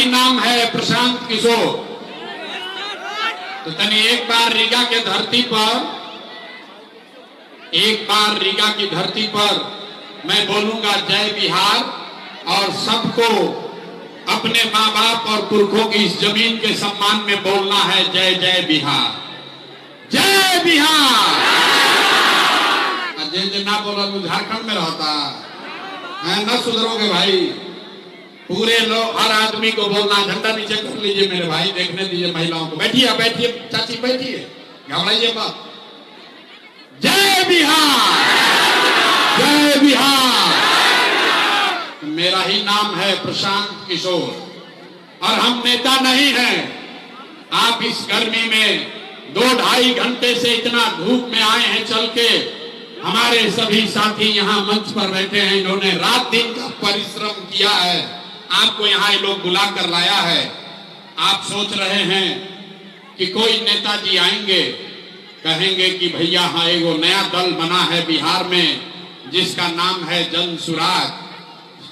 ही नाम है प्रशांत किशोर। तो तनी एक बार रीगा की धरती पर मैं बोलूंगा जय बिहार, और सबको अपने माँ बाप और पुरखों की इस जमीन के सम्मान में बोलना है जय जय बिहार, जय बिहार। जिन ना बोला वो झारखंड में रहता है, न सुधरोगे भाई। पूरे लोग, हर आदमी को बोलना, झंडा नीचे कर लीजिए मेरे भाई, देखने दीजिए महिलाओं को। बैठिए बैठिए चाची, बैठिए, घबराइए मत। जय बिहार, जय बिहार। मेरा ही नाम है प्रशांत किशोर और हम नेता नहीं हैं। आप इस गर्मी में 2-2.5 घंटे से इतना धूप में आए हैं चल के। हमारे सभी साथी यहाँ मंच पर बैठे हैं, इन्होंने रात दिन का परिश्रम किया है, आपको यहाँ ये लोग बुला कर लाया है। आप सोच रहे हैं कि कोई नेताजी आएंगे, कहेंगे कि भैया हाँ एगो नया दल बना है बिहार में जिसका नाम है जन सुराग,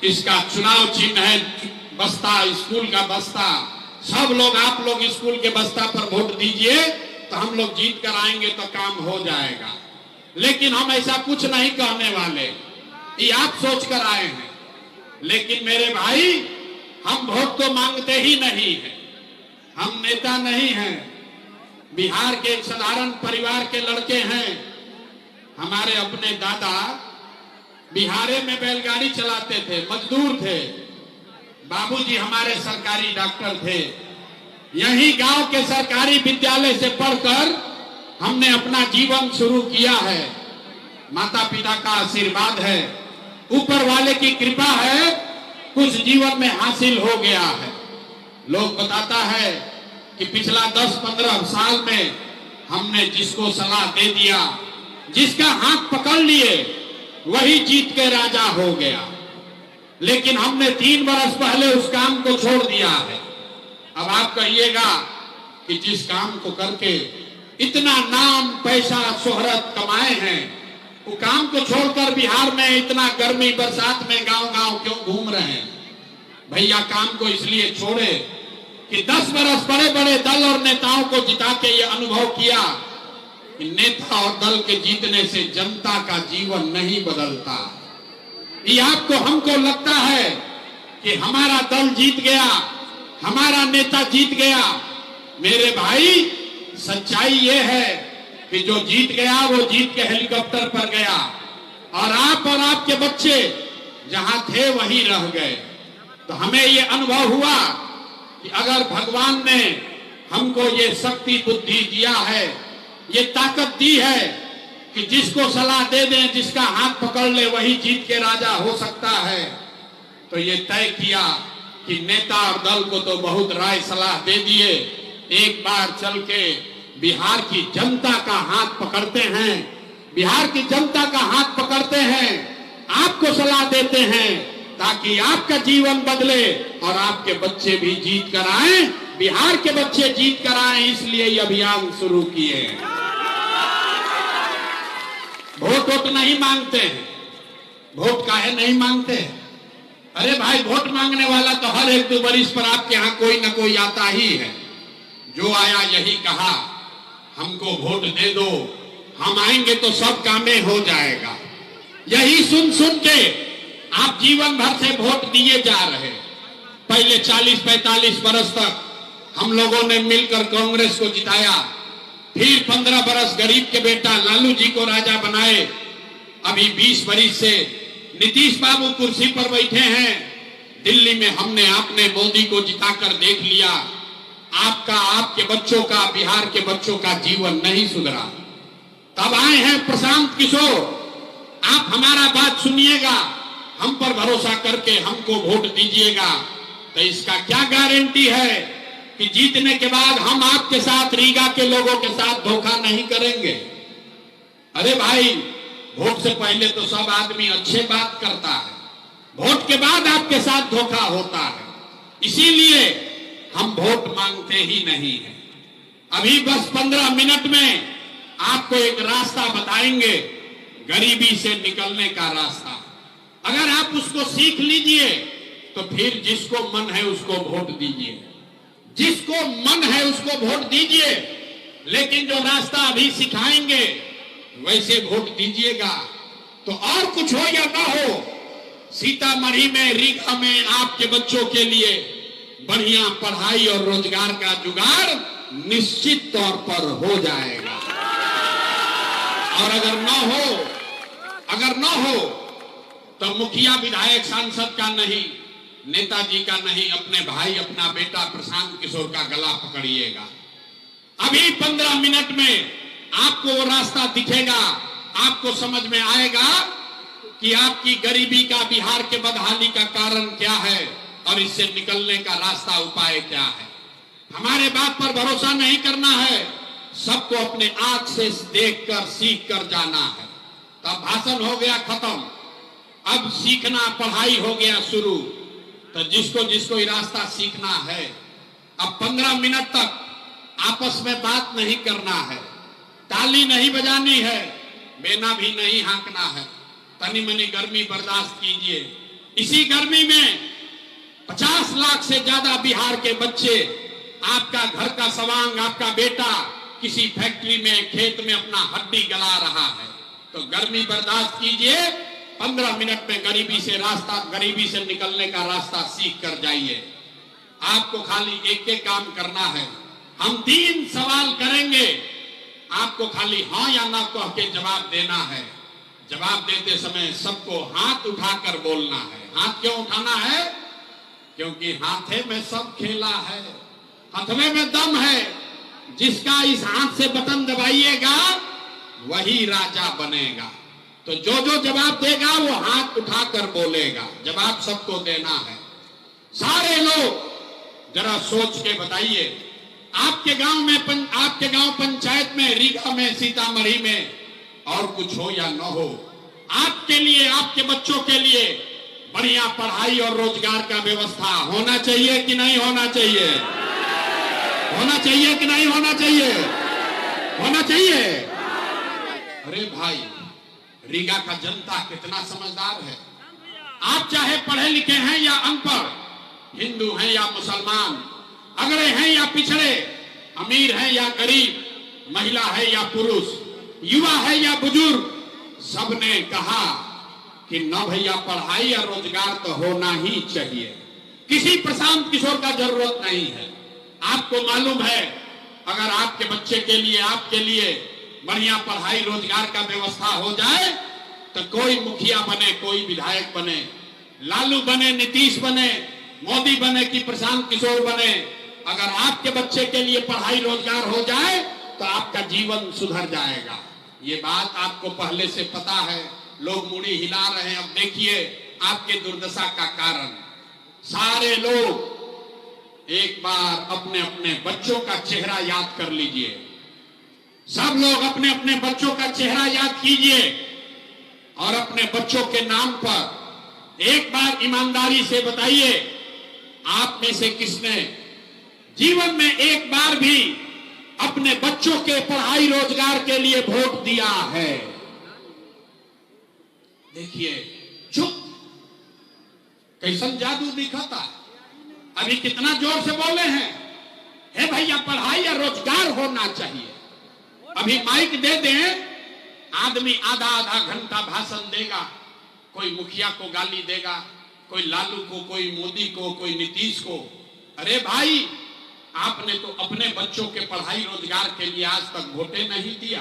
इसका चुनाव चिन्ह है बस्ता, स्कूल का बस्ता। सब लोग, आप लोग स्कूल के बस्ता पर वोट दीजिए तो हम लोग जीत कर आएंगे तो काम हो जाएगा। लेकिन हम ऐसा कुछ नहीं कहने वाले, ये आप सोच कर आए हैं। लेकिन मेरे भाई, हम वोट तो मांगते ही नहीं हैं, हम नेता नहीं हैं, बिहार के एक साधारण परिवार के लड़के हैं। हमारे अपने दादा बिहारे में बैलगाड़ी चलाते थे, मजदूर थे। बाबूजी हमारे सरकारी डॉक्टर थे। यही गांव के सरकारी विद्यालय से पढ़कर हमने अपना जीवन शुरू किया है। माता पिता का आशीर्वाद है, ऊपर वाले की कृपा है, कुछ जीवन में हासिल हो गया है। लोग बताता है कि पिछला 10-15 साल में हमने जिसको सलाह दे दिया, जिसका हाथ पकड़ लिए, वही जीत के राजा हो गया। लेकिन हमने 3 बरस पहले उस काम को छोड़ दिया है। अब आप कहिएगा कि जिस काम को करके इतना नाम, पैसा, शोहरत कमाए हैं, वो काम को छोड़कर बिहार में इतना गर्मी बरसात में गांव-गांव क्यों घूम रहे हैं? भैया काम को इसलिए छोड़े कि 10 बरस बड़े-बड़े दल और नेताओं को जिता के ये अनुभव किया कि नेता और दल के जीतने से जनता का जीवन नहीं बदलता। ये आपको, हमको लगता है कि हमारा दल जीत गया, हमारा नेता जीत गया। मेरे भाई, सच्चाई ये है कि जो जीत गया वो जीत के हेलीकॉप्टर पर गया, और आप और आपके बच्चे जहां थे वहीं रह गए। तो हमें ये अनुभव हुआ कि अगर भगवान ने हमको ये शक्ति बुद्धि दिया है, ये ताकत दी है कि जिसको सलाह दे दें, जिसका हाथ पकड़ ले, वही जीत के राजा हो सकता है, तो ये तय किया कि नेता और दल को तो बहुत राय सलाह दे दिए, एक बार चल के बिहार की जनता का हाथ पकड़ते हैं, बिहार की जनता का हाथ पकड़ते हैं, आपको सलाह देते हैं ताकि आपका जीवन बदले और आपके बच्चे भी जीत कर आए, बिहार के बच्चे जीत कर आए। इसलिए ये अभियान शुरू किए। वोट नहीं मांगते हैं, वोट काहे नहीं मांगते हैं? अरे भाई, वोट मांगने वाला तो हर 1-2 बरिस पर आपके यहाँ कोई ना कोई आता ही है। जो आया यही कहा, हमको वोट दे दो, हम आएंगे तो सब कामें हो जाएगा। यही सुन सुन के आप जीवन भर से वोट दिए जा रहे। पहले 40-45 बरस तक हम लोगों ने मिलकर कांग्रेस को जिताया, फिर 15 बरस गरीब के बेटा लालू जी को राजा बनाए। अभी 20 बरिस से नीतीश बाबू कुर्सी पर बैठे हैं। दिल्ली में हमने, आपने मोदी को जिताकर देख लिया, आपका, आपके बच्चों का, बिहार के बच्चों का जीवन नहीं सुधरा। तब आए हैं प्रशांत किशोर। आप हमारा बात सुनिएगा, हम पर भरोसा करके हमको वोट दीजिएगा। तो इसका क्या गारंटी है कि जीतने के बाद हम आपके साथ, रीगा के लोगों के साथ धोखा नहीं करेंगे? अरे भाई, वोट से पहले तो सब आदमी अच्छे बात करता है, वोट के बाद आपके साथ धोखा होता है। इसीलिए हम वोट मांगते ही नहीं हैं। अभी बस 15 मिनट में आपको एक रास्ता बताएंगे, गरीबी से निकलने का रास्ता। अगर आप उसको सीख लीजिए तो फिर जिसको मन है उसको वोट दीजिए, जिसको मन है उसको वोट दीजिए, लेकिन जो रास्ता अभी सिखाएंगे वैसे वोट दीजिएगा। तो और कुछ हो या ना हो, सीतामढ़ी में, रीगा में आपके बच्चों के लिए बढ़िया पढ़ाई और रोजगार का जुगाड़ निश्चित तौर पर हो जाएगा। और अगर न हो तो मुखिया, विधायक, सांसद का नहीं, नेताजी का नहीं, अपने भाई, अपना बेटा प्रशांत किशोर का गला पकड़िएगा। अभी 15 मिनट में आपको वो रास्ता दिखेगा, आपको समझ में आएगा कि आपकी गरीबी का, बिहार के बदहाली का कारण क्या है और इससे निकलने का रास्ता, उपाय क्या है। हमारे बात पर भरोसा नहीं करना है, सबको अपने आंख से देखकर, सीख कर जाना है। तब भाषण हो गया खत्म, अब सीखना, पढ़ाई हो गया शुरू। तो जिसको जिसको ये रास्ता सीखना है, अब 15 मिनट तक आपस में बात नहीं करना है, ताली नहीं बजानी है, बेना भी नहीं हाँकना है, तनी मनी गर्मी बर्दाश्त कीजिए। इसी गर्मी में 50 लाख से ज्यादा बिहार के बच्चे, आपका घर का सवांग, आपका बेटा किसी फैक्ट्री में, खेत में अपना हड्डी गला रहा है। तो गर्मी बर्दाश्त कीजिए, 15 मिनट में गरीबी से निकलने का रास्ता सीख कर जाइए। आपको खाली एक एक काम करना है। हम 3 सवाल करेंगे, आपको खाली हाँ या ना कह के जवाब देना है। जवाब देते समय सबको हाथ उठाकर बोलना है। हाथ क्यों उठाना है? क्योंकि हाथे में सब खेला है, हथवे में दम है। जिसका इस हाथ से बटन दबाइएगा वही राजा बनेगा। तो जो जवाब देगा वो हाथ उठाकर बोलेगा। जवाब सबको देना है। सारे लोग जरा सोच के बताइए, आपके गांव पंचायत में, रीगा में, सीतामढ़ी में और कुछ हो या न हो, आपके लिए, आपके बच्चों के लिए बढ़िया पढ़ाई और रोजगार का व्यवस्था होना चाहिए कि नहीं होना चाहिए? होना चाहिए कि नहीं होना चाहिए? होना चाहिए। अरे भाई, रीगा का जनता कितना समझदार है। आप चाहे पढ़े लिखे हैं या अनपढ़, हिंदू हैं या मुसलमान, अगड़े हैं या पिछड़े, अमीर हैं या गरीब, महिला है या पुरुष, युवा है या बुजुर्ग, सबने कहा कि न भैया पढ़ाई या रोजगार तो होना ही चाहिए। किसी प्रशांत किशोर का जरूरत नहीं है। आपको मालूम है, अगर आपके बच्चे के लिए, आपके लिए बढ़िया पढ़ाई रोजगार का व्यवस्था हो जाए तो कोई मुखिया बने, कोई विधायक बने, लालू बने, नीतीश बने, मोदी बने कि प्रशांत किशोर बने, अगर आपके बच्चे के लिए पढ़ाई रोजगार हो जाए तो आपका जीवन सुधर जाएगा। ये बात आपको पहले से पता है। लोग मुड़ी हिला रहे हैं। अब देखिए आपके दुर्दशा का कारण। सारे लोग एक बार अपने अपने बच्चों का चेहरा याद कर लीजिए। सब लोग अपने अपने बच्चों का चेहरा याद कीजिए और अपने बच्चों के नाम पर एक बार ईमानदारी से बताइए, आप में से किसने जीवन में एक बार भी अपने बच्चों के पढ़ाई रोजगार के लिए वोट दिया है? देखिए, चुप, कैसन जादू दिखाता है। अभी कितना जोर से बोले हैं, हे भैया पढ़ाई या रोजगार होना चाहिए। अभी माइक दे दें, आदमी आधा आधा घंटा भाषण देगा। कोई मुखिया को गाली देगा, कोई लालू को, कोई मोदी को, कोई नीतीश को। अरे भाई, आपने तो अपने बच्चों के पढ़ाई रोजगार के लिए आज तक वोटे नहीं दिया,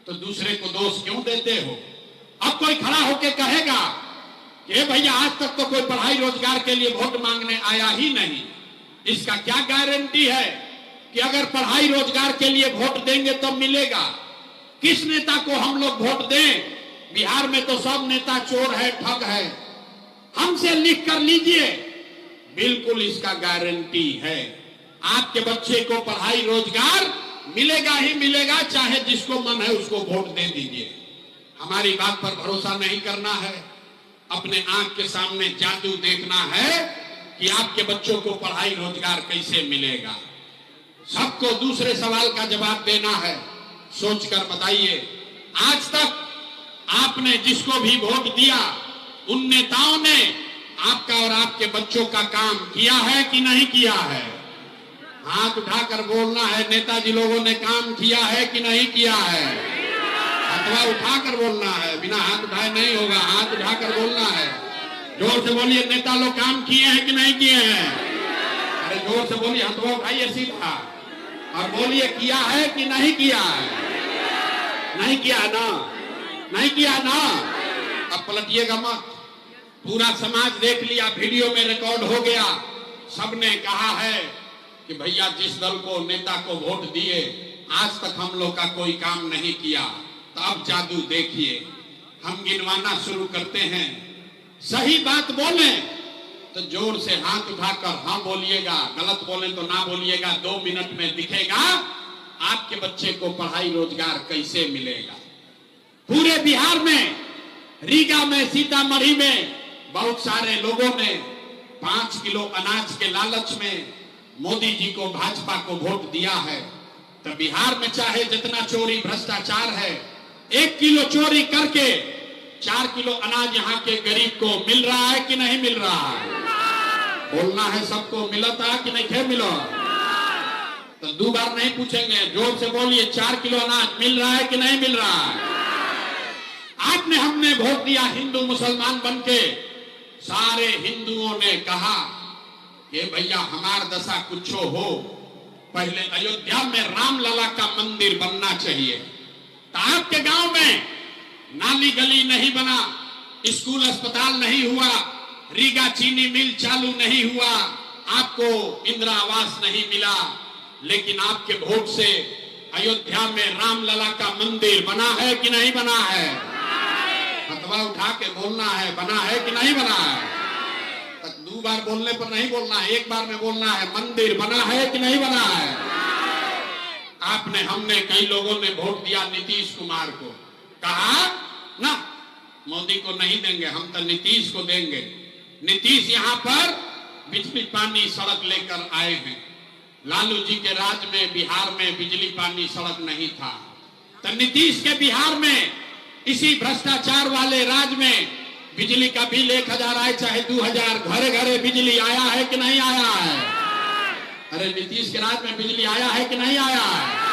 तो दूसरे को दोष क्यों देते हो? अब कोई खड़ा होके कहेगा कि भैया आज तक तो कोई पढ़ाई रोजगार के लिए वोट मांगने आया ही नहीं। इसका क्या गारंटी है कि अगर पढ़ाई रोजगार के लिए वोट देंगे तो मिलेगा? किस नेता को हम लोग वोट दें? बिहार में तो सब नेता चोर है, ठग है। हमसे लिख कर लीजिए, बिल्कुल इसका गारंटी है। आपके बच्चे को पढ़ाई रोजगार मिलेगा ही मिलेगा, चाहे जिसको मन है उसको वोट दे दीजिए। हमारी बात पर भरोसा नहीं करना है, अपने आंख के सामने जादू देखना है कि आपके बच्चों को पढ़ाई रोजगार कैसे मिलेगा। सबको दूसरे सवाल का जवाब देना है। सोचकर बताइए, आज तक आपने जिसको भी वोट दिया, उन नेताओं ने आपका और आपके बच्चों का काम किया है कि नहीं किया है? हाथ उठाकर बोलना है। नेताजी लोगों ने काम किया है कि नहीं किया है? हाथवा उठाकर बोलना है, बिना हाथ उठाए नहीं होगा। हाथ उठाकर बोलना है। जोर से बोलिए, नेता लोग काम किए हैं कि नहीं किए हैं? अरे जोर से बोलिए, हाथवा उठाइए सीधा और बोलिए, किया है कि नहीं किया है? नहीं किया ना? नहीं किया ना? अब पलटिएगा मत। पूरा समाज देख लिया, वीडियो में रिकॉर्ड हो गया। सबने कहा है कि भैया जिस दल को, नेता को वोट दिए, आज तक हम लोग का कोई काम नहीं किया। तो अब जादू देखिए, हम गिनवाना शुरू करते हैं। सही बात बोले तो जोर से हाथ उठाकर हाँ बोलिएगा, गलत बोले तो ना बोलिएगा। 2 मिनट में दिखेगा आपके बच्चे को पढ़ाई रोजगार कैसे मिलेगा। पूरे बिहार में, रीगा में, सीतामढ़ी में बहुत सारे लोगों ने 5 किलो अनाज के लालच में मोदी जी को, भाजपा को वोट दिया है। तो बिहार में चाहे जितना चोरी भ्रष्टाचार है, 1 किलो चोरी करके 4 किलो अनाज यहाँ के गरीब को मिल रहा है कि नहीं मिल रहा है? बोलना है सबको, मिलता कि नहीं खे मिलो? तो 2 बार नहीं पूछेंगे, जोर से बोलिए, 4 किलो अनाज मिल रहा है कि नहीं मिल रहा है? आपने, हमने वोट दिया हिंदू मुसलमान बनके। सारे हिंदुओं ने कहा कि भैया हमार दशा कुछ हो, पहले अयोध्या में रामलला का मंदिर बनना चाहिए। तो आपके गांव में नाली गली नहीं बना, स्कूल अस्पताल नहीं हुआ, रीगा चीनी मिल चालू नहीं हुआ, आपको इंदिरा आवास नहीं मिला, लेकिन आपके वोट से अयोध्या में रामलला का मंदिर बना है कि नहीं बना है? हथवा उठा के बोलना है, बना है कि नहीं बना है? तक 2 बार बोलने पर नहीं बोलना है, 1 बार में बोलना है, मंदिर बना है कि नहीं बना है? आपने, हमने, कई लोगों ने वोट दिया नीतीश कुमार को। कहा ना मोदी को नहीं देंगे, हम तो नीतीश को देंगे। नीतीश यहाँ पर बिजली पानी सड़क लेकर आए हैं। लालू जी के राज में बिहार में बिजली पानी सड़क नहीं था। तो नीतीश के बिहार में, इसी भ्रष्टाचार वाले राज में बिजली का बिल 1000 आए चाहे 2000, घरे घरे बिजली आया है कि नहीं आया है? अरे नीतीश के राज में बिजली आया है कि नहीं आया है?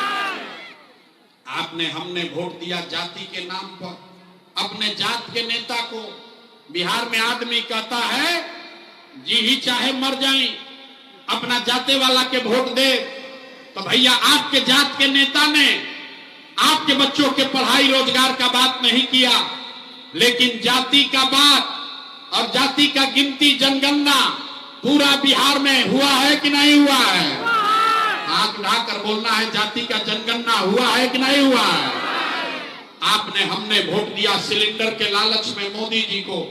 आपने, हमने वोट दिया जाति के नाम पर, अपने जात के नेता को। बिहार में आदमी कहता है जी ही चाहे मर जाए, अपना जाते वाला के वोट दे। तो भैया आपके जात के नेता ने आपके बच्चों के पढ़ाई रोजगार का बात नहीं किया, लेकिन जाति का बात और जाति का गिनती, जनगणना पूरा बिहार में हुआ है कि नहीं हुआ है? हाथ उठाकर बोलना है, जाति का जनगणना हुआ है कि नहीं हुआ है? आपने, हमने वोट दिया सिलेंडर के लालच में मोदी जी को।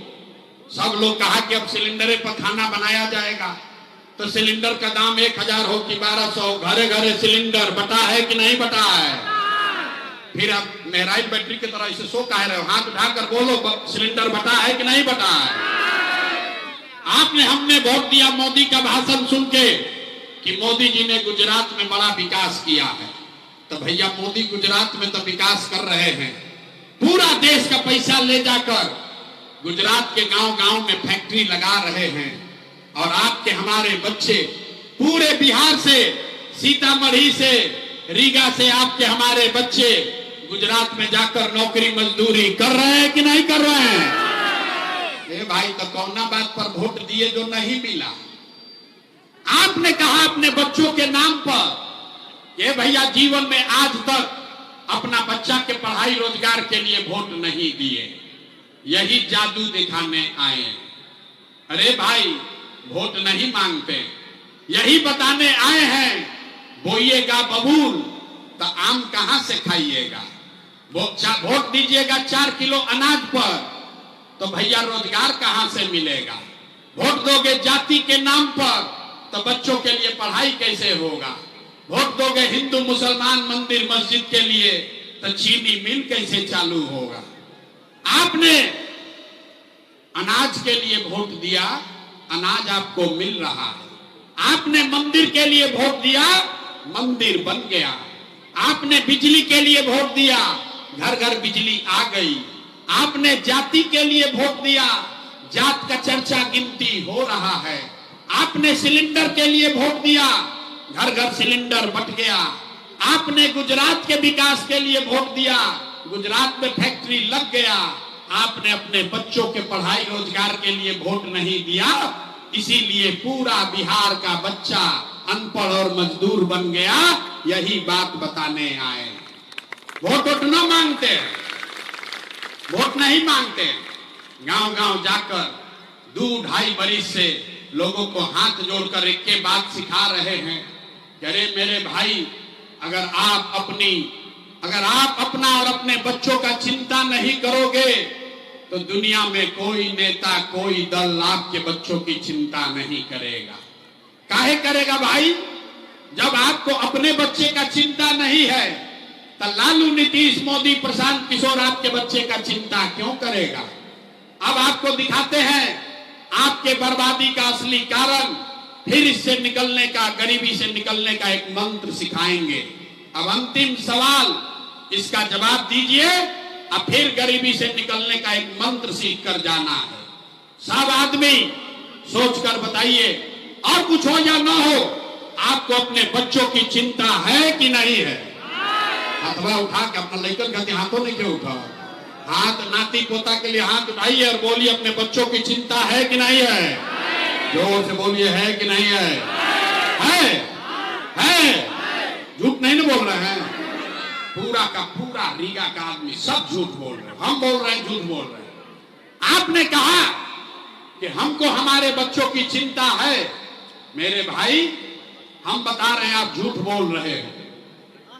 सब लोग कहा कि अब सिलेंडर पर खाना बनाया जाएगा। तो सिलेंडर का दाम 1000 हो कि 1200, घरे घरे सिलेंडर बटा है कि नहीं बटा है? फिर अब मेराइल बैटरी की तरह इसे सो कह रहे हो, हाथ उठाकर बोलो, सिलेंडर बटा है कि नहीं बटा है? आपने, हमने वोट दिया मोदी का भाषण सुन के कि मोदी जी ने गुजरात में बड़ा विकास किया है। तो भैया मोदी गुजरात में तो विकास कर रहे हैं, पूरा देश का पैसा ले जाकर गुजरात के गांव-गांव में फैक्ट्री लगा रहे हैं। और आपके, हमारे बच्चे पूरे बिहार से, सीतामढ़ी से, रीगा से आपके हमारे बच्चे गुजरात में जाकर नौकरी मजदूरी कर रहे हैं कि नहीं कर रहे हैं? भाई तो कौना बात पर वोट दिए जो नहीं मिला? आपने कहा अपने बच्चों के नाम पर, ये भैया जीवन में आज तक अपना बच्चा के पढ़ाई रोजगार के लिए वोट नहीं दिए, यही जादू दिखाने आए। अरे भाई वोट नहीं मांगते, यही बताने आए हैं बोइएगा बबूल तो आम कहां से खाइएगा। वोट दीजिएगा 4 किलो अनाज पर तो भैया रोजगार कहां से मिलेगा। वोट दोगे जाति के नाम पर तो बच्चों के लिए पढ़ाई कैसे होगा। वोट दोगे हिंदू मुसलमान मंदिर मस्जिद के लिए तो चीनी मिल कैसे चालू होगा। आपने अनाज के लिए वोट दिया, अनाज आपको मिल रहा है। आपने मंदिर के लिए वोट दिया, मंदिर बन गया। आपने बिजली के लिए वोट दिया, घर घर बिजली आ गई। आपने जाति के लिए वोट दिया, जात का चर्चा गिनती हो रहा है। आपने सिलेंडर के लिए वोट दिया, घर घर सिलेंडर बंट गया। आपने गुजरात के विकास के लिए वोट दिया, गुजरात में फैक्ट्री लग गया। आपने अपने बच्चों के पढ़ाई रोजगार के लिए वोट नहीं दिया, इसीलिए पूरा बिहार का बच्चा अनपढ़ और मजदूर बन गया। यही बात बताने आए। वोट न मांगते, वोट नहीं मांगते, गांव गांव जाकर 2-2.5 बरिस से लोगों को हाथ जोड़कर एक के बात सिखा रहे हैं। अरे मेरे भाई, अगर आप अपना और अपने बच्चों का चिंता नहीं करोगे तो दुनिया में कोई नेता, कोई दल आपके बच्चों की चिंता नहीं करेगा। काहे करेगा भाई? जब आपको अपने बच्चे का चिंता नहीं है तो लालू, नीतीश, मोदी, प्रशांत किशोर आपके बच्चे का चिंता क्यों करेगा? अब आपको दिखाते हैं आपके बर्बादी का असली कारण। फिर इससे निकलने का, गरीबी से निकलने का एक मंत्र सिखाएंगे। अब अंतिम सवाल, इसका जवाब दीजिए, अब फिर गरीबी से निकलने का एक मंत्र सीख कर जाना है। सब आदमी सोचकर बताइए, और कुछ हो या ना हो, आपको अपने बच्चों की चिंता है कि नहीं है? हाथवा उठा के अपना लेकर कहते हाथों नहीं क्यों उठाओ? हाथ नाती पोता के लिए हाथ उठाइए और बोलिए अपने बच्चों की चिंता है कि नहीं है? जोर से बोलिए, है कि नहीं है? है? झूठ नहीं ना बोल रहे हैं? पूरा का पूरा रीगा का आदमी सब झूठ बोल रहे हैं। हम बोल रहे हैं झूठ बोल रहे हैं। आपने कहा कि हमको हमारे बच्चों की चिंता है। मेरे भाई, हम बता रहे हैं आप झूठ बोल रहे हैं।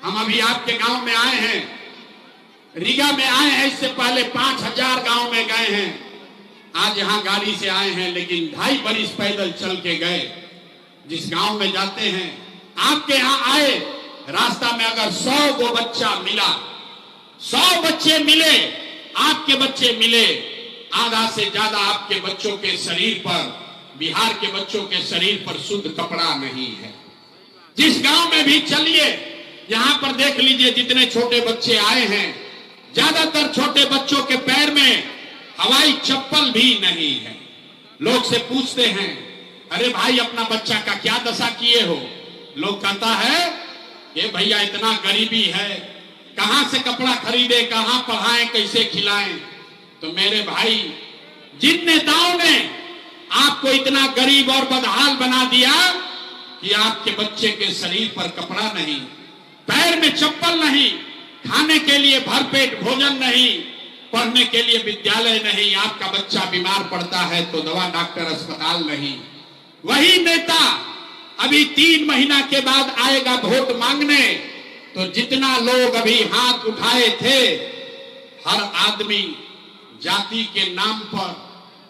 हम अभी आपके गांव में आए हैं, रीगा में आए हैं। इससे पहले 5000 गांव में गए हैं। आज यहां गाड़ी से आए हैं, लेकिन 2.5 बरिस पैदल चल के गए। जिस गांव में जाते हैं, आपके यहां आए, रास्ता में अगर 100 गो बच्चा मिला, 100 बच्चे मिले, आपके बच्चे मिले, आधा से ज्यादा आपके बच्चों के शरीर पर, बिहार के बच्चों के शरीर पर शुद्ध कपड़ा नहीं है। जिस गांव में भी चलिए, यहां पर देख लीजिए, जितने छोटे बच्चे आए हैं, ज्यादातर छोटे बच्चों के पैर में हवाई चप्पल भी नहीं है। लोग से पूछते हैं, अरे भाई अपना बच्चा का क्या दशा किए हो? लोग कहता है, ये भैया इतना गरीबी है, कहां से कपड़ा खरीदे, कहां पढ़ाएं, कैसे खिलाएं? तो मेरे भाई, जिन नेताओं ने आपको इतना गरीब और बदहाल बना दिया कि आपके बच्चे के शरीर पर कपड़ा नहीं, पैर में चप्पल नहीं, खाने के लिए भरपेट भोजन नहीं, पढ़ने के लिए विद्यालय नहीं, आपका बच्चा बीमार पड़ता है तो दवा डॉक्टर अस्पताल नहीं, वही नेता अभी 3 महीना के बाद आएगा वोट मांगने। तो जितना लोग अभी हाथ उठाए थे, हर आदमी जाति के नाम पर,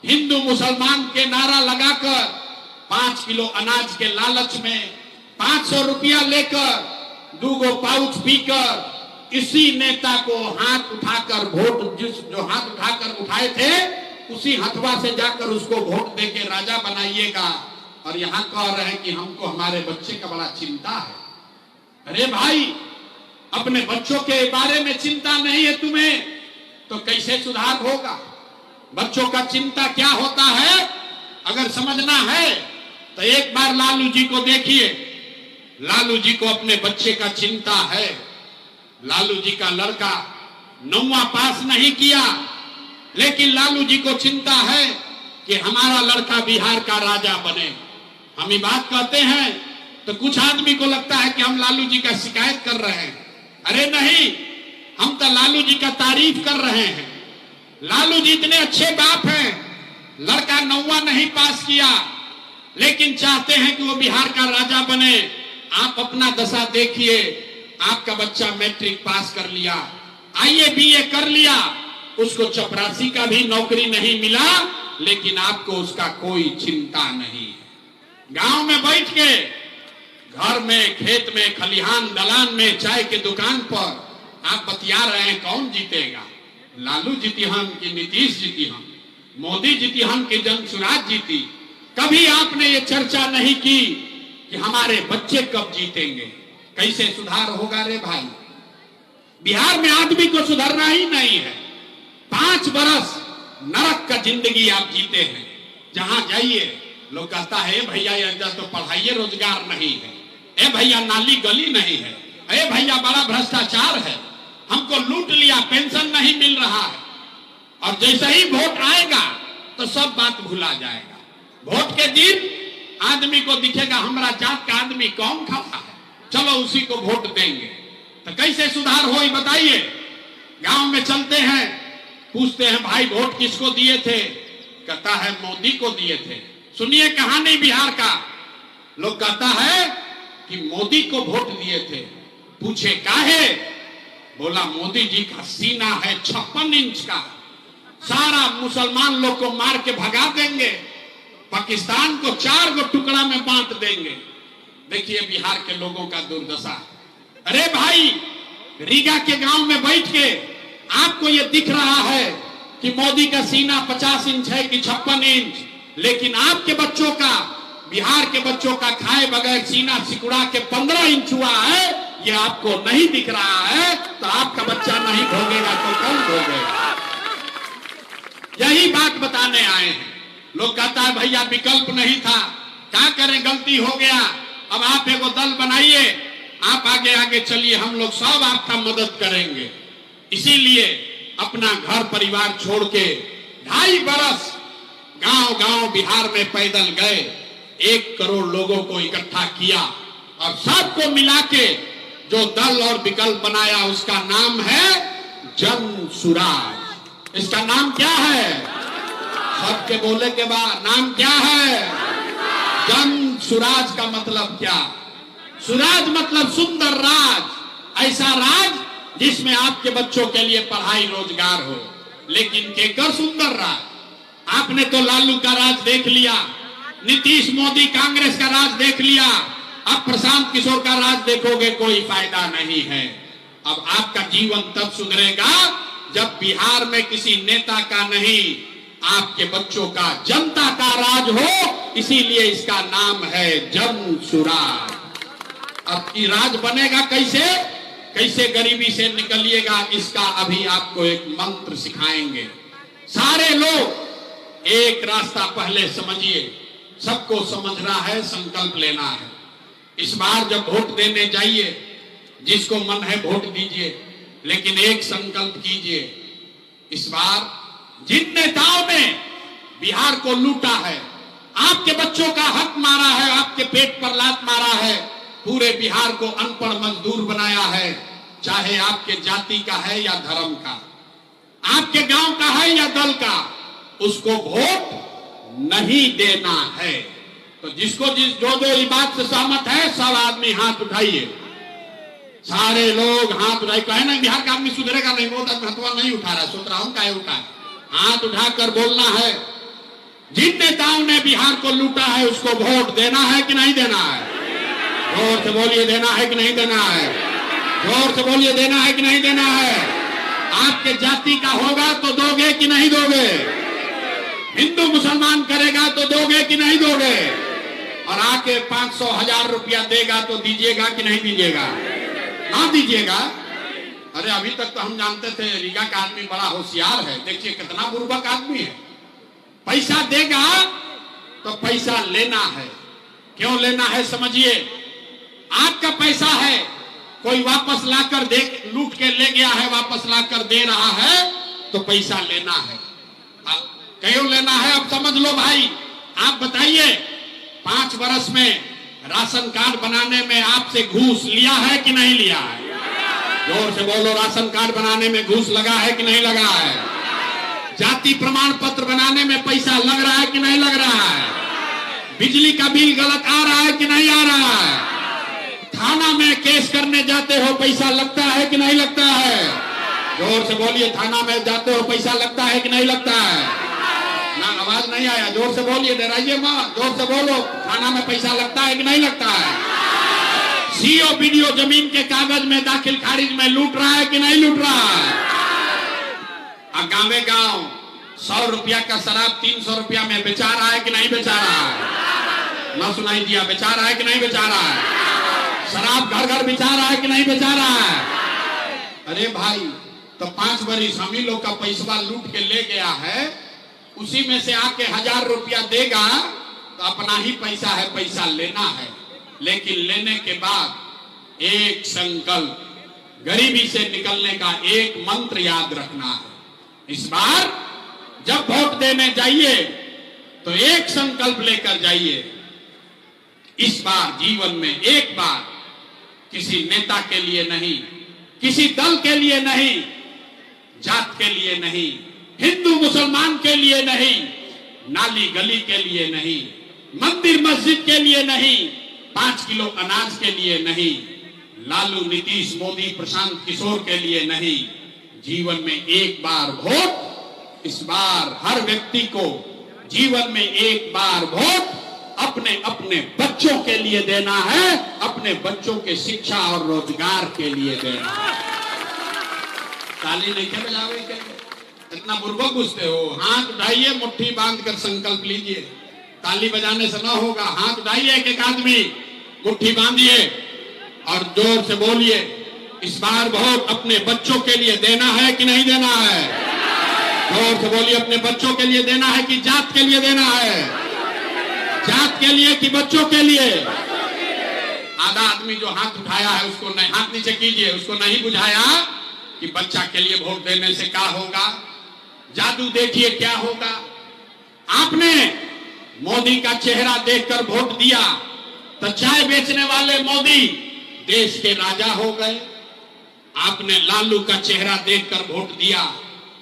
हिंदू मुसलमान के नारा लगाकर, 5 किलो अनाज के लालच में 500 रुपया लेकर 2 गो पाउच पीकर इसी नेता को हाथ उठाकर वोट, जो हाथ उठाकर उठाए थे, उसी हथवा से जाकर उसको वोट देके राजा बनाइएगा। और यहां कह रहे हैं कि हमको हमारे बच्चे का बड़ा चिंता है। अरे भाई, अपने बच्चों के बारे में चिंता नहीं है तुम्हें तो कैसे सुधार होगा? बच्चों का चिंता क्या होता है अगर समझना है तो एक बार लालू जी को देखिए। लालू जी को अपने बच्चे का चिंता है। लालू जी का लड़का 9वां पास नहीं किया, लेकिन लालू जी को चिंता है कि हमारा लड़का बिहार का राजा बने। हम ये बात कहते हैं तो कुछ आदमी को लगता है कि हम लालू जी का शिकायत कर रहे हैं। अरे नहीं, हम तो लालू जी का तारीफ कर रहे हैं। लालू जी इतने अच्छे बाप हैं, लड़का 9वां नहीं पास किया, लेकिन चाहते हैं कि वो बिहार का राजा बने। आप अपना दशा देखिए, आपका बच्चा मैट्रिक पास कर लिया, आईए बीए कर लिया, उसको चपरासी का भी नौकरी नहीं मिला, लेकिन आपको उसका कोई चिंता नहीं है। गांव में बैठ के, घर में, खेत में, खलिहान, दलान में, चाय के दुकान पर आप बतिया रहे हैं कौन जीतेगा, लालू जीती हम कि नीतीश जीती हम, मोदी जीती हम कि जनसुराज जीती। कभी आपने ये चर्चा नहीं की कि हमारे बच्चे कब जीतेंगे, कैसे सुधार होगा? रे भाई, बिहार में आदमी को सुधरना ही नहीं है। 5 बरस नरक का जिंदगी आप जीते हैं। जहां जाइए लोग कहता है भैया ये तो पढ़ाइए रोजगार नहीं है, ए भैया नाली गली नहीं है, ए भैया बड़ा भ्रष्टाचार है, हमको लूट लिया, पेंशन नहीं मिल रहा है। और जैसे ही वोट आएगा तो सब बात भुला जाएगा। वोट के दिन आदमी को दिखेगा हमारा जात का आदमी कौन खड़ा है, चलो उसी को वोट देंगे। तो कैसे सुधार हो बताइए। गांव में चलते हैं, पूछते हैं भाई वोट किसको दिए थे, कहता है मोदी को दिए थे। सुनिए कहानी बिहार का। लोग कहता है कि मोदी को वोट दिए थे। पूछे काहे, बोला मोदी जी का सीना है 56 इंच का, सारा मुसलमान लोग को मार के भगा देंगे, पाकिस्तान को 4 गो टुकड़ा में बांट देंगे। देखिए बिहार के लोगों का दुर्दशा। अरे भाई रीगा के गांव में बैठ के आपको ये दिख रहा है कि मोदी का सीना 50 इंच है कि 56 इंच, लेकिन आपके बच्चों का, बिहार के बच्चों का खाए बगैर सीना सिकुड़ा के 15 इंच हुआ है, ये आपको नहीं दिख रहा है। तो आपका बच्चा नहीं भोगेगा तो कौन भोगेगा। यही बात बताने आए हैं। लोग कहता है भैया विकल्प नहीं था, क्या करें गलती हो गया, अब आप एगो दल बनाइए, आप आगे आगे चलिए, हम लोग सब आपका मदद करेंगे। इसीलिए अपना घर परिवार छोड़ के 2.5 बरस गांव गांव बिहार में पैदल गए, 1 करोड़ लोगों को इकट्ठा किया और सबको मिला के जो दल और विकल्प बनाया उसका नाम है जन सुराज। इसका नाम क्या है, सबके बोले के बाद नाम क्या है, जन सुराज का मतलब क्या, सुराज मतलब सुंदर राज, ऐसा राज जिसमें आपके बच्चों के लिए पढ़ाई रोजगार हो। लेकिन केकर सुंदर राज, आपने तो लालू का राज देख लिया, नीतीश मोदी कांग्रेस का राज देख लिया, अब प्रशांत किशोर का राज देखोगे कोई फायदा नहीं है। अब आपका जीवन तब सुधरेगा जब बिहार में किसी नेता का नहीं, आपके बच्चों का, जनता का राज हो। इसीलिए इसका नाम है जन सुराज। अब ये राज बनेगा कैसे, कैसे गरीबी से निकलिएगा, इसका अभी आपको एक मंत्र सिखाएंगे। सारे लोग एक रास्ता पहले समझिए, सबको समझना है, संकल्प लेना है। इस बार जब वोट देने जाइए, जिसको मन है वोट दीजिए, लेकिन एक संकल्प कीजिए, इस बार जिन नेताओं ने बिहार को लूटा है, आपके बच्चों का हक मारा है, आपके पेट पर लात मारा है, पूरे बिहार को अनपढ़ मजदूर बनाया है, चाहे आपके जाति का है या धर्म का, आपके गांव का है या दल का, उसको वोट नहीं देना है। तो जिसको जो इस बात से सहमत है सब आदमी हाथ उठाइए, सारे लोग हाथ उठाइए। कहे ना बिहार का आदमी सुधरेगा नहीं, वो हथवा नहीं उठा रहा, सोच रहा हूं काहे उठा, हाथ उठाकर बोलना है जिन नेताओं ने बिहार को लूटा है उसको वोट देना है कि नहीं देना है। जोर से बोलिए, देना है कि नहीं देना है, जोर से बोलिए, देना है कि नहीं देना है। आपके जाति का होगा तो दोगे कि नहीं दोगे, हिंदू मुसलमान करेगा तो दोगे कि नहीं दोगे, और आके 500 1000 रुपया देगा तो दीजिएगा कि नहीं दीजिएगा, ना दीजिएगा। अरे अभी तक तो हम जानते थे रीगा का आदमी बड़ा होशियार है, देखिए कितना बुर्बक आदमी है। पैसा देगा तो पैसा लेना है, क्यों लेना है समझिए। आपका पैसा है, कोई वापस लाकर दे, लूट के ले गया है, वापस लाकर दे रहा है तो पैसा लेना है। क्यों लेना है अब समझ लो भाई। आप बताइए 5 वर्ष में राशन कार्ड बनाने में आपसे घूस लिया है कि नहीं लिया है, जोर से बोलो, राशन कार्ड बनाने में घूस लगा है कि नहीं लगा है, जाति प्रमाण पत्र बनाने में पैसा लग रहा है कि नहीं लग रहा है, बिजली का बिल गलत आ रहा है कि नहीं आ रहा है, थाना में केस करने जाते हो पैसा लगता है कि नहीं लगता है, जोर से बोलिए, थाना में जाते हो पैसा लगता है कि नहीं लगता है। ना आवाज नहीं आया, जोर से बोलिए, डराइए मत, जोर से बोलो, थाना में पैसा लगता है कि नहीं लगता है। सीओ बीडीओ जमीन के कागज में दाखिल खारिज में लूट रहा है कि नहीं लूट रहा है। गाँवे गांव 100 रुपया का शराब 300 रुपया में बेचा रहा है कि नहीं बेचा रहा है, ना सुनाई दिया, बेचा रहा है कि नहीं बेचा रहा है, शराब घर घर बेचा रहा है कि नहीं बेचा रहा है। अरे भाई तो 5 बरिस हम ही लोग का पैसा लूट के ले गया है, उसी में से आके 1000 रुपया देगा तो अपना ही पैसा है, पैसा लेना है। लेकिन लेने के बाद एक संकल्प, गरीबी से निकलने का एक मंत्र याद रखना है। इस बार जब वोट देने जाइए तो एक संकल्प लेकर जाइए। इस बार जीवन में एक बार किसी नेता के लिए नहीं, किसी दल के लिए नहीं, जात के लिए नहीं, हिंदू मुसलमान के लिए नहीं, नाली गली के लिए नहीं, मंदिर मस्जिद के लिए नहीं, 5 किलो अनाज के लिए नहीं, लालू नीतीश मोदी प्रशांत किशोर के लिए नहीं, जीवन में एक बार वोट। इस बार हर व्यक्ति को जीवन में एक बार वोट अपने अपने बच्चों के लिए देना है, अपने बच्चों के शिक्षा और रोजगार के लिए देना है। ताली नहीं क्या बजावे क्या? इतना बुर्बक घुसते हो? हाथ उठाइए, मुट्ठी बांध कर संकल्प लीजिए। ताली बजाने से ना होगा, हाथ उठाइए एक एक आदमी, मुट्ठी बांधिए और जोर से बोलिए, इस बार वोट अपने बच्चों के लिए देना है कि नहीं देना है? जोर से बोलिए, अपने बच्चों के लिए देना है कि जात के लिए देना है? जात के लिए कि बच्चों के लिए? आधा आदमी जो हाथ उठाया है उसको नहीं, हाथ नीचे कीजिए, उसको नहीं बुझाया कि बच्चा के लिए वोट देने से क्या होगा। जादू देखिए क्या होगा। आपने मोदी का चेहरा देखकर वोट दिया तो चाय बेचने वाले मोदी देश के राजा हो गए। आपने लालू का चेहरा देखकर वोट दिया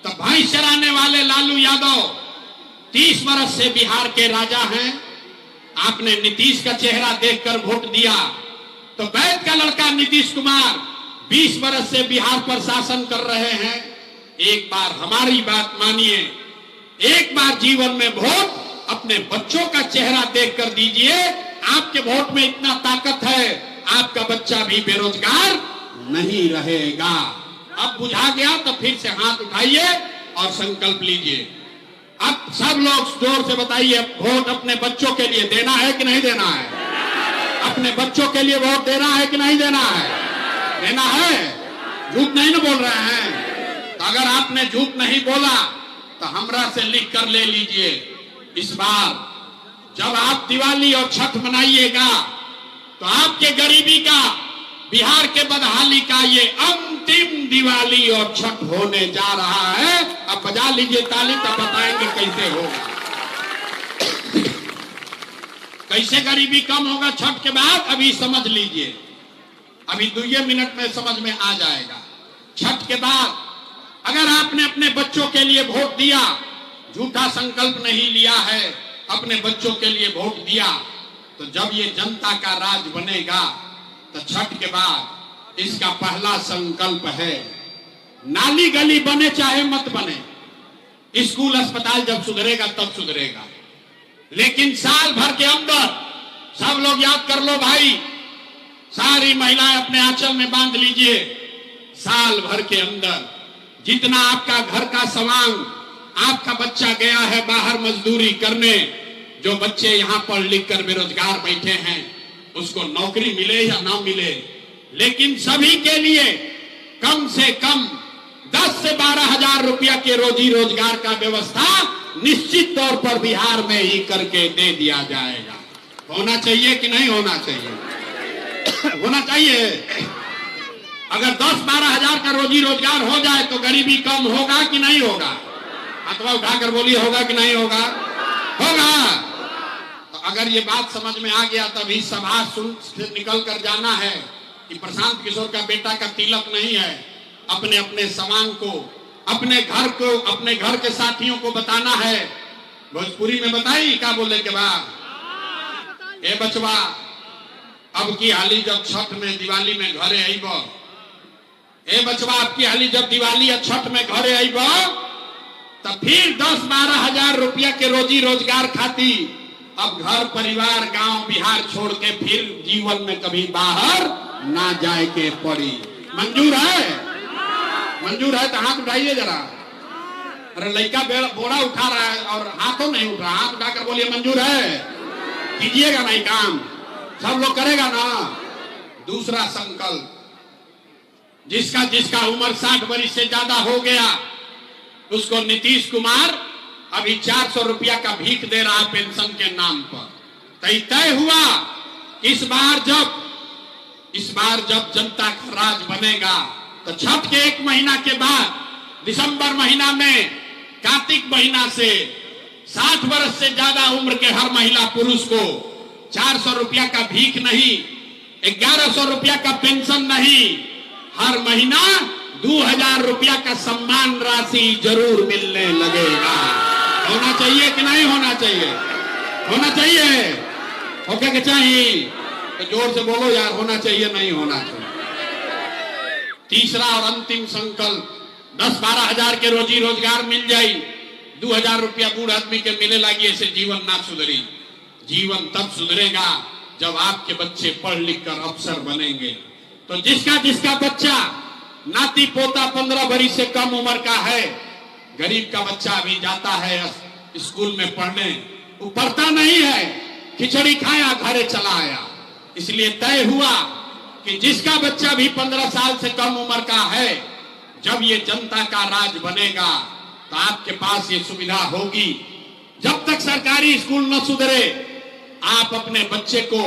तो भैंस चराने वाले लालू यादव 30 वर्ष से बिहार के राजा हैं। आपने नीतीश का चेहरा देखकर वोट दिया तो वैद का लड़का नीतीश कुमार 20 वर्ष से बिहार पर शासन कर रहे हैं। एक बार हमारी बात मानिए, एक बार जीवन में वोट अपने बच्चों का चेहरा देखकर दीजिए। आपके वोट में इतना ताकत है, आपका बच्चा भी बेरोजगार नहीं रहेगा। अब बुझा गया तो फिर से हाथ उठाइए और संकल्प लीजिए। अब सब लोग जोर से बताइए, वोट अपने बच्चों के लिए देना है कि नहीं देना है? अपने बच्चों के लिए वोट देना है कि नहीं देना है? देना है। झूठ नहीं ना बोल रहे हैं? तो अगर आपने झूठ नहीं बोला तो हमरा से लिख कर ले लीजिए। इस बार जब आप दिवाली और छठ मनाइएगा तो आपके गरीबी का, बिहार के बदहाली का ये अंतिम दिवाली और छठ होने जा रहा है। अब बजा लीजिए ताली, तब बताएंगे कैसे होगा, कैसे गरीबी कम होगा छठ के बाद। अभी समझ लीजिए, अभी 2 मिनट में समझ में आ जाएगा। छठ के बाद अगर आपने अपने बच्चों के लिए वोट दिया, झूठा संकल्प नहीं लिया है, अपने बच्चों के लिए वोट दिया, तो जब ये जनता का राज बनेगा तो छठ के बाद इसका पहला संकल्प है, नाली गली बने चाहे मत बने, स्कूल अस्पताल जब सुधरेगा तब सुधरेगा, लेकिन साल भर के अंदर, सब लोग याद कर लो भाई, सारी महिलाएं अपने आंचल में बांध लीजिए, साल भर के अंदर जितना आपका घर का सामान, आपका बच्चा गया है बाहर मजदूरी करने, जो बच्चे यहाँ पढ़ लिख कर बेरोजगार बैठे हैं उसको नौकरी मिले या ना मिले, लेकिन सभी के लिए कम से कम 10 से 12 हजार रुपया के रोजी रोजगार का व्यवस्था निश्चित तौर पर बिहार में ही करके दे दिया जाएगा। होना चाहिए कि नहीं होना चाहिए? होना चाहिए। अगर 10-12 हजार का रोजी रोजगार हो जाए तो गरीबी कम होगा कि नहीं होगा? अथवा उठाकर बोलिए, होगा कि नहीं होगा? होगा। तो अगर ये बात समझ में आ गया तभी सभा से निकल कर जाना है कि प्रशांत किशोर का बेटा का तिलक नहीं है, अपने अपने सामान को, अपने घर को, अपने घर के साथियों को बताना है। भोजपुरी में बताई क्या बोले के बाद, ए बचवा अब की हाली जब छठ में दिवाली में घरे आईब, ए बचवा अब की हाली जब दिवाली या छठ में घरे आईब तब फिर 10-12 हजार रुपया के रोजी रोजगार खाती अब घर परिवार गांव बिहार छोड़ के फिर जीवन में कभी बाहर ना जाए के पड़ी। मंजूर है? मंजूर है तो हाथ उठाइए जरा। अरे लड़का बोरा उठा रहा है और हाथों नहीं उठ रहा, हाथ उठाकर बोलिए मंजूर है। कीजिएगा नहीं काम, सब लोग करेगा ना। दूसरा संकल्प, जिसका उम्र 60 वर्ष से ज्यादा हो गया उसको नीतीश कुमार अभी 400 रुपया का भीख दे रहा है पेंशन के नाम पर। तो तय हुआ इस बार जब जनता का राज बनेगा तो छठ के 1 महीना के बाद दिसंबर महीना में, कार्तिक महीना से 60 वर्ष से ज्यादा उम्र के हर महिला पुरुष को 400 रुपया का भीख नहीं, 1100 रुपया का पेंशन नहीं, हर महीना 2000 रुपया का सम्मान राशि जरूर मिलने लगेगा। होना चाहिए कि नहीं होना चाहिए? होना चाहिए। ओके के चाहिए तो जोर से बोलो यार, होना चाहिए नहीं होना चाहिए। तीसरा और अंतिम संकल्प, 10-12 हजार के रोजी रोजगार मिल जाई, 2000 रुपया बूढ़ आदमी के मिले लगी, ऐसे जीवन ना सुधरी। जीवन तब सुधरेगा जब आपके बच्चे पढ़ लिख कर अफसर बनेंगे। तो जिसका बच्चा नाती पोता 15 बरस से कम उम्र का है, गरीब का बच्चा अभी जाता है स्कूल में पढ़ने, वो पढ़ता नहीं है, खिचड़ी खाया घरे चला आया। इसलिए तय हुआ कि जिसका बच्चा भी 15 साल से कम उम्र का है, जब ये जनता का राज बनेगा तो आपके पास ये सुविधा होगी। जब तक सरकारी स्कूल न सुधरे, आप अपने बच्चे को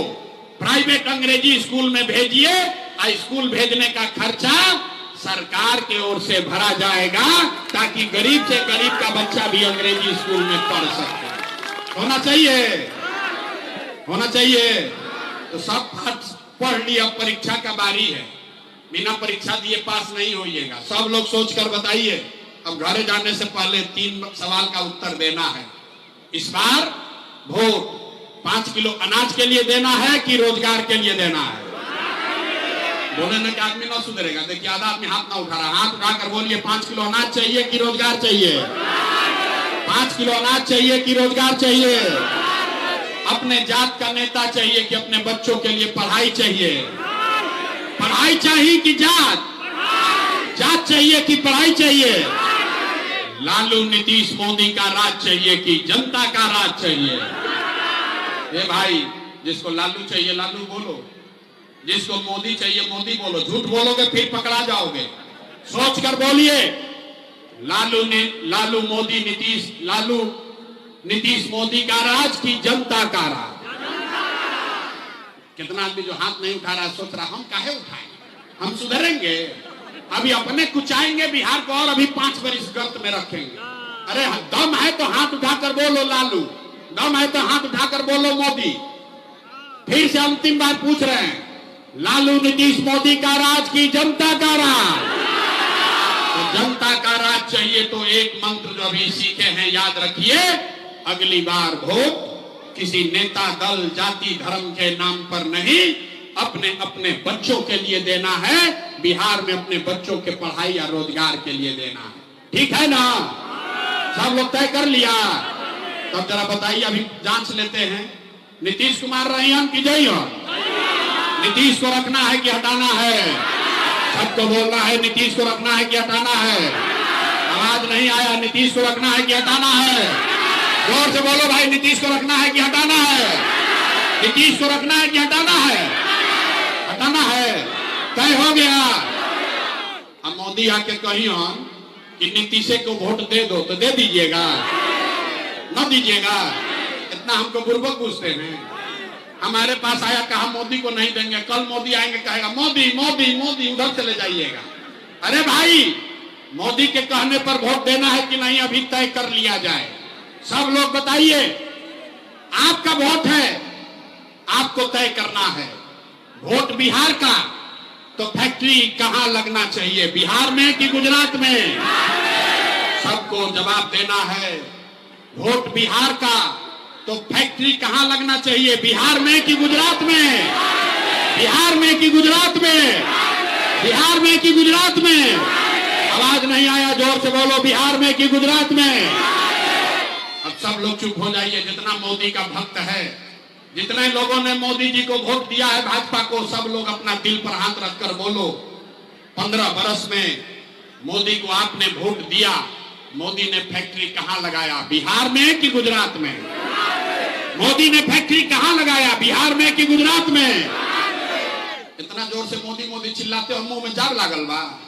प्राइवेट अंग्रेजी स्कूल में भेजिए, स्कूल भेजने का खर्चा सरकार के ओर से भरा जाएगा, ताकि गरीब से गरीब का बच्चा भी अंग्रेजी स्कूल में पढ़ सके। होना चाहिए, होना चाहिए। तो सब पढ़ लिया, परीक्षा का बारी है, बिना परीक्षा दिए पास नहीं होइएगा। सब लोग सोचकर बताइए। अब घरे जाने से पहले 3 सवाल का उत्तर देना है। इस बार वोट 5 किलो अनाज के लिए देना है कि रोजगार के लिए देना है? बोले ना कि आदमी ना सुधरेगा। देखिए आधा आदमी हाथ ना उठा रहा, हाथ उठाकर बोलिए 5 किलो अनाज चाहिए कि रोजगार चाहिए? 5 किलो अनाज चाहिए कि रोजगार चाहिए? अपने जात का नेता चाहिए कि अपने बच्चों के लिए पढ़ाई चाहिए? पढ़ाई चाहिए कि जात? जात चाहिए कि पढ़ाई चाहिए? लालू नीतीश मोदी का राज चाहिए कि जनता का राज चाहिए? ये भाई, जिसको लालू चाहिए लालू बोलो, जिसको मोदी चाहिए मोदी बोलो। झूठ बोलोगे फिर पकड़ा जाओगे। सोच कर बोलिए। लालू मोदी नीतीश, लालू नीतीश मोदी का राज की जनता का राज? कितना आदमी जो हाथ नहीं उठा रहा सोच रहा हम काहे उठाएंगे, हम सुधरेंगे? अभी अपने कुचाएंगे बिहार को और अभी 5 बरस गर्त में रखेंगे। अरे दम है तो हाथ उठाकर बोलो लालू, दम है तो हाथ उठाकर बोलो मोदी। फिर से अंतिम बार पूछ रहे हैं, लालू नीतीश मोदी का राज की जनता का राज? तो जनता का राज चाहिए तो एक मंत्र जो अभी सीखे हैं याद रखिए, अगली बार वोट किसी नेता दल जाति धर्म के नाम पर नहीं, अपने अपने बच्चों के लिए देना है। बिहार में अपने बच्चों के पढ़ाई या रोजगार के लिए देना है। ठीक है ना? सब लोग तय कर लिया? तब जरा बताइए, अभी जांच लेते हैं। नीतीश कुमार रही हम कि जय हो? नीतीश को रखना है कि हटाना है? सबको बोलना है नीतीश को रखना है कि हटाना है? आवाज नहीं आया। नीतीश को रखना है कि हटाना है? जोर से बोलो भाई, नीतीश को रखना है कि हटाना है? नीतीश को रखना है कि हटाना है? हटाना है। तय हो गया। अब मोदी आके कही कि नीतीश को वोट दे दो, तो दे दीजिएगा? न दीजिएगा? इतना हमको बुर्बक पूछते हैं। हमारे पास आया, कहा मोदी को नहीं देंगे, कल मोदी आएंगे कहेगा मोदी मोदी मोदी, उधर चले जाइएगा। अरे भाई, मोदी के कहने पर वोट देना है कि नहीं अभी तय कर लिया जाए। सब लोग बताइए, आपका वोट है, आपको तय करना है। वोट बिहार का, तो फैक्ट्री कहां लगना चाहिए, बिहार में कि गुजरात में? सबको जवाब देना है। वोट बिहार का, तो फैक्ट्री कहां लगना चाहिए, बिहार में कि गुजरात में? बिहार में कि गुजरात में? बिहार में कि गुजरात में? आवाज नहीं आया, जोर से बोलो, बिहार में कि गुजरात में? अब सब लोग चुप हो जाइए। जितना मोदी का भक्त है, जितने लोगों ने मोदी जी को वोट दिया है भाजपा को, सब लोग अपना दिल पर हाथ रखकर बोलो, 15 बरस में मोदी को आपने वोट दिया, मोदी ने फैक्ट्री कहां लगाया, बिहार में कि गुजरात में? मोदी ने फैक्ट्री कहां लगाया, बिहार में कि गुजरात में? इतना जोर से मोदी मोदी चिल्लाते हो, मुंह में जाब लागल बा?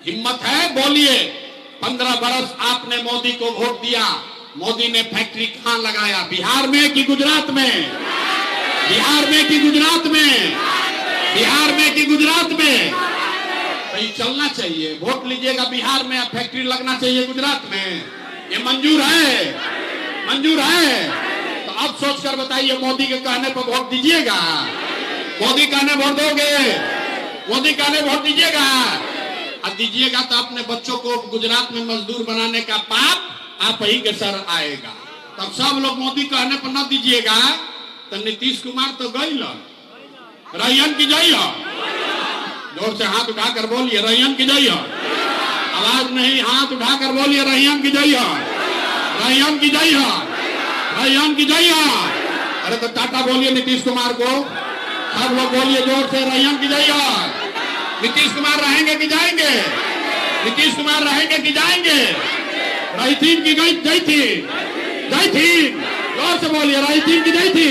हिम्मत है बोलिए। 15 बरस आपने मोदी को वोट दिया, मोदी ने फैक्ट्री कहां लगाया? बिहार में कि गुजरात में? बिहार में कि गुजरात में? बिहार में कि गुजरात में? भाई चलना चाहिए, वोट लीजिएगा बिहार में, फैक्ट्री लगना चाहिए गुजरात में, ये मंजूर है? मंजूर है? तो अब सोचकर बताइए, मोदी के कहने पर वोट दीजिएगा? मोदी कहने वोट दोगे? मोदी कहने वोट दीजिएगा? अब दीजिएगा तो अपने बच्चों को गुजरात में मजदूर बनाने का पाप आप ही के सर आएगा। तब सब लोग मोदी कहने पर न दीजिएगा तो नीतीश कुमार तो गई रैयन की जई हो। जोर से हाथ उठाकर बोलिए रैयन की जई हो। आवाज नहीं, हाथ उठाकर बोलिए रैयन की जई हो, रैयन की जई हो, रैयन की जई हो। अरे तो टाटा बोलिए नीतीश कुमार को, सब लोग बोलिए जोर से रैयन की जई हो। नीतीश कुमार रहेंगे कि जाएंगे? नीतीश कुमार रहेंगे कि जाएंगे? रही थी कि गई? जई थी, जई थी, जोर से बोलिए रही थी कि जई थी।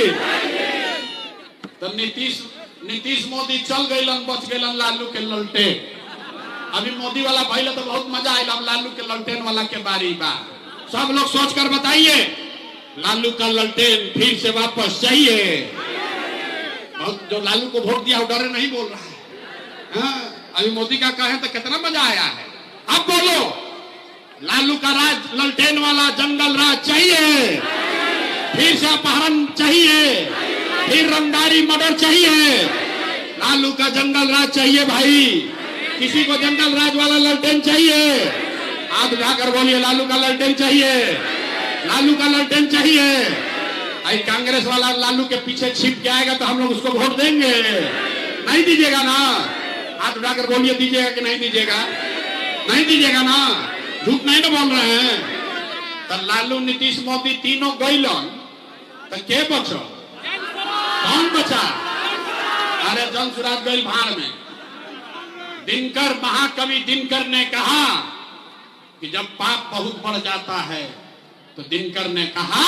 तो नीतीश मोदी चल गईलन, बच गईलन लालू के ललटेन। अभी मोदी वाला पहले तो बहुत मजा आया, लालू के ललटेन वाला के बारी बा। सब लोग सोचकर बताइए, लालू का ललटेन फिर से वापस चाहिए? जो लालू को वोट दिया वो डरे नहीं बोल रहा है। हाँ, अभी मोदी का कहे तो कितना मजा आया है। अब बोलो, लालू का राज ललटेन वाला जंगल राज चाहिए? फिर से अपहरण चाहिए? फिर रंगदारी मर्डर चाहिए? लालू का जंगल राज चाहिए भाई। किसी को जंगल राज वाला ललटेन चाहिए? हाथ उठाकर बोलिए लालू का ललटेन चाहिए, लालू का ललटेन चाहिए। आई कांग्रेस वाला लालू के पीछे छिप के आएगा तो हम लोग उसको वोट देंगे? नहीं दीजिएगा ना? हाथ उठाकर बोलिए दीजिएगा कि नहीं दीजिएगा? नहीं दीजिएगा ना? झूठ नहीं ना बोल रहे हैं? तो लालू नीतीश मोदी तीनों गईलन तो के बचो? कौन बचा? अरे जन सुराज गई भाड़ में। दिनकर, महाकवि दिनकर ने कहा कि जब पाप बहुत बढ़ जाता है तो दिनकर ने कहा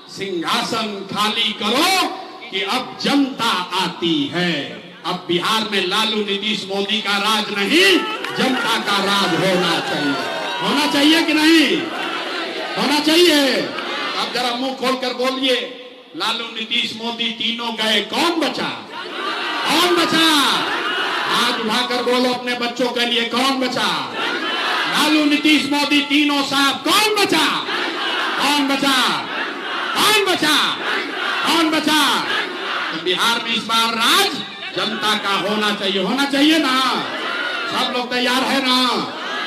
सिंहासन खाली करो कि अब जनता आती है। अब बिहार में लालू नीतीश मोदी का राज नहीं, जनता का राज होना चाहिए। होना चाहिए कि नहीं? होना चाहिए। अब जरा मुंह खोलकर बोलिए, लालू नीतीश मोदी तीनों गए, कौन बचा? कौन बचा? हाथ उठाकर बोलो अपने बच्चों के लिए, कौन बचा? लालू नीतीश मोदी तीनों साहब, कौन बचा? कौन बचा? कौन बचा? कौन बचा? तो बिहार में इस बार राज जनता का होना चाहिए। होना चाहिए ना? सब लोग तैयार है ना?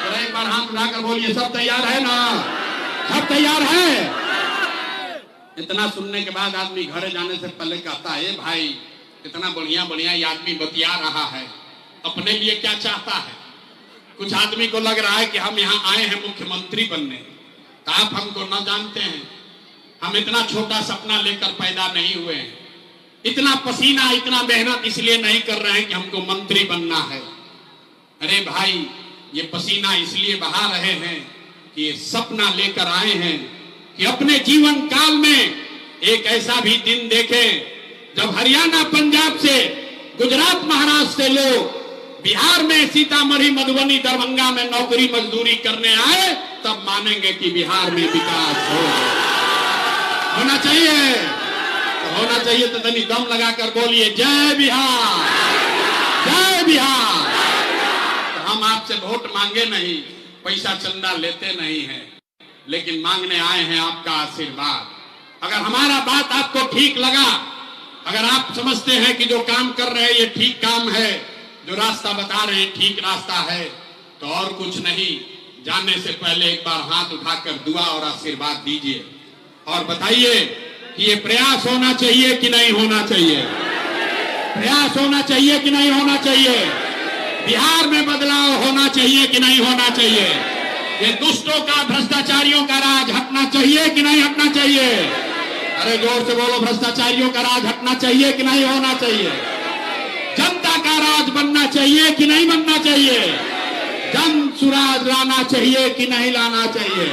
तो एक बार हाथ उठाकर बोलिए, सब तैयार है ना? सब तैयार है? इतना सुनने के बाद आदमी घर जाने से पहले कहता है, भाई इतना बढ़िया बढ़िया ये आदमी बतिया रहा है, अपने लिए क्या चाहता है? कुछ आदमी को लग रहा है कि हम यहाँ आए हैं मुख्यमंत्री बनने। तो आप हमको न जानते हैं, हम इतना छोटा सपना लेकर पैदा नहीं हुए हैं। इतना पसीना, इतना मेहनत इसलिए नहीं कर रहे हैं कि हमको मंत्री बनना है। अरे भाई, ये पसीना इसलिए बहा रहे हैं कि ये सपना लेकर आए हैं कि अपने जीवन काल में एक ऐसा भी दिन देखें जब हरियाणा, पंजाब से, गुजरात, महाराष्ट्र से लोग बिहार में, सीतामढ़ी, मधुबनी, दरभंगा में नौकरी मजदूरी करने आए, तब मानेंगे कि बिहार में विकास होना चाहिए। तो होना चाहिए तो तनी दम लगाकर बोलिए जय बिहार, जय बिहार। तो हम आपसे वोट मांगे नहीं, पैसा चंदा लेते नहीं हैं, लेकिन मांगने आए हैं आपका आशीर्वाद। अगर हमारा बात आपको ठीक लगा, अगर आप समझते हैं कि जो काम कर रहे हैं ये ठीक काम है, जो रास्ता बता रहे हैं ठीक रास्ता है, तो और कुछ नहीं, जाने से पहले एक बार हाथ उठाकर दुआ और आशीर्वाद दीजिए और बताइए कि ये प्रयास होना चाहिए कि नहीं होना चाहिए? प्रयास होना चाहिए कि नहीं होना चाहिए? बिहार में बदलाव होना चाहिए कि नहीं होना चाहिए? ये दुष्टों का, भ्रष्टाचारियों का राज हटना चाहिए कि नहीं हटना चाहिए? अरे जोर से बोलो, भ्रष्टाचारियों का राज हटना चाहिए कि नहीं होना चाहिए? जनता का राज बनना चाहिए कि नहीं बनना चाहिए? जन सुराज लाना चाहिए कि नहीं लाना चाहिए?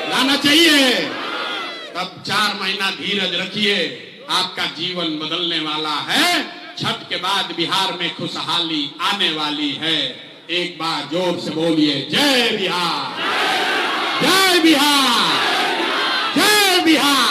लाना चाहिए। तब 4 महीना धीरज रखिए, आपका जीवन बदलने वाला है। छठ के बाद बिहार में खुशहाली आने वाली है। एक बार जोर से बोलिए जय बिहार, जय बिहार, बिहार।